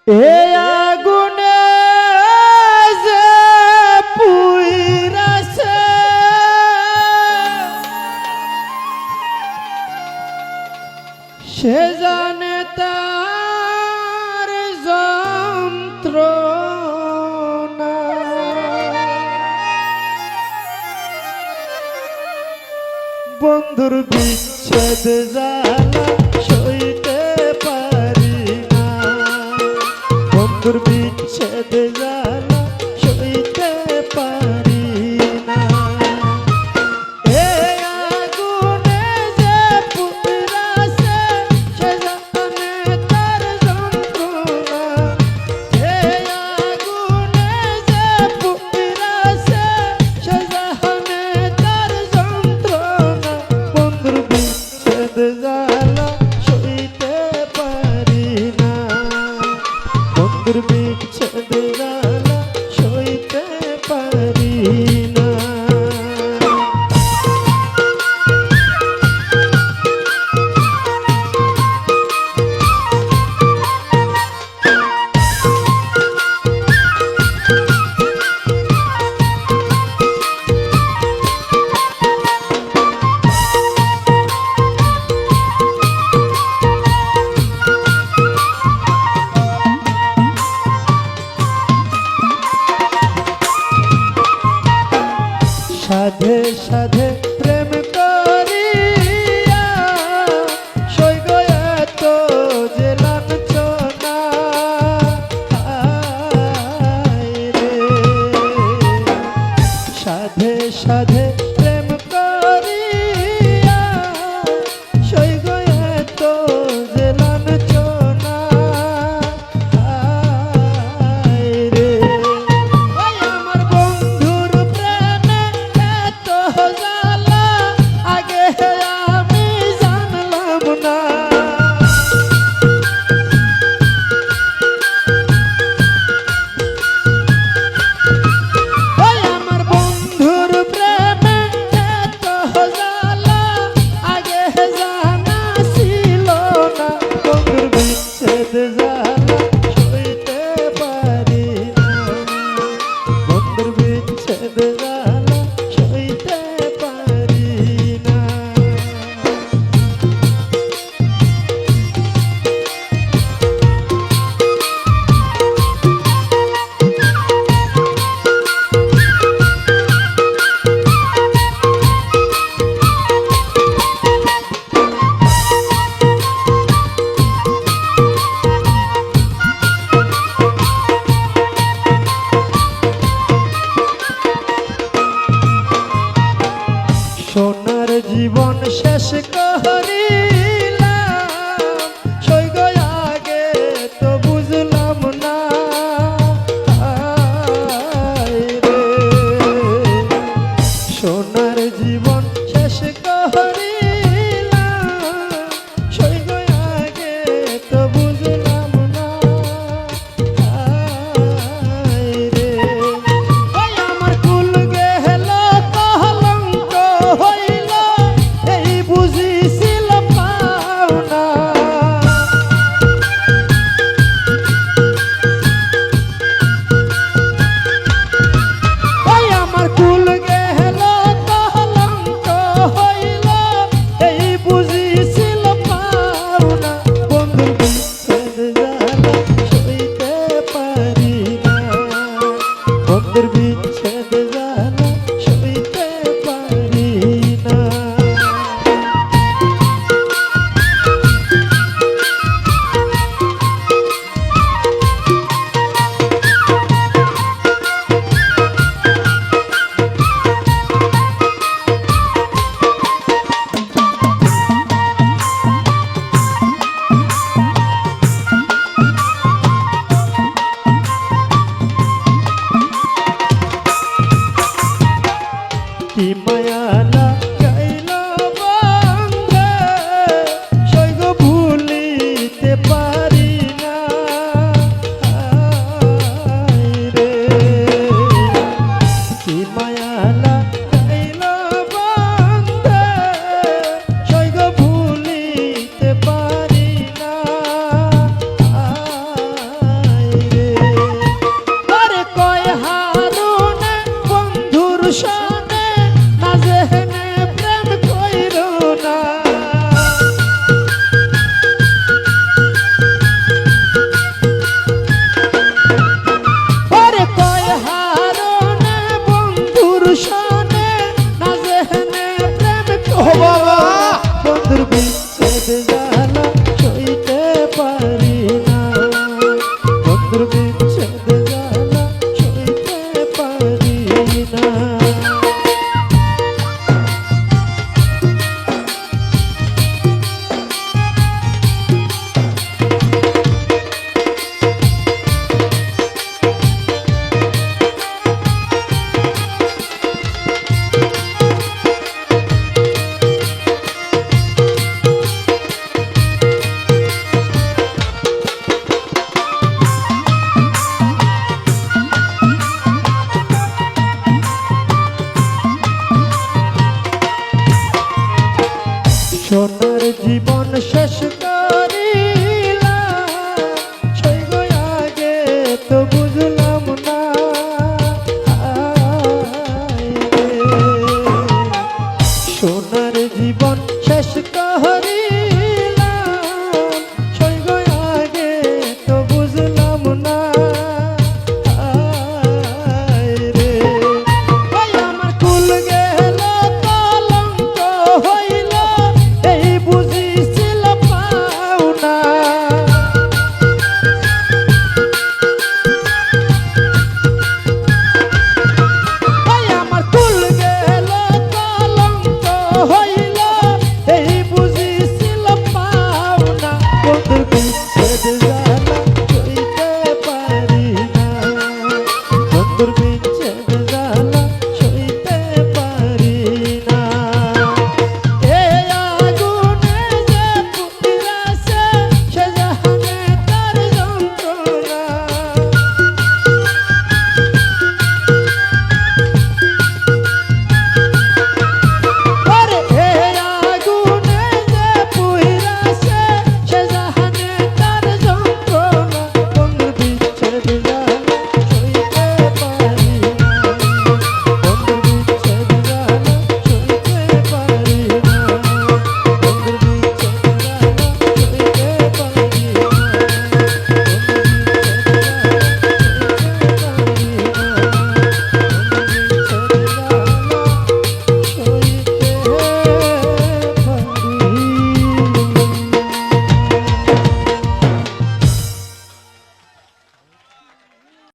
এ আগুনে যে পুইরাছে সে জানে তার যন্ত্রণা। বন্ধুর বিচ্ছেদ জ্বালা সইতে পারি না, বন্ধুর বিচ্ছেদ জ্বালা সইতে পারি না। এ আগুনে যে পুড়াছে সে জানে তার যন্ত্রণা, এ আগুনে যে পুড়াছে সে জানে তার যন্ত্রণা। বন্ধুর বিচ্ছেদ জ্বালা সইতে পারি না, বন্ধুর বিচ্ছেদ জ্বালা সইতে পারি না। সাধে সাধে প্রেম করিয়া সইগ এত যে লাঞ্ছনা, হায়রে। সাধে সাধে প্রেম করিয়া সইগ এত যে লাঞ্ছনা, হায়রে। ওই আমার বন্ধুর প্রেমে এত জ্বালা আগে আমি জানলাম না। ওই আমার বন্ধুর প্রেমে এত জ্বালা আগে জানা ছিল না। বন্ধুর বিচ্ছেদ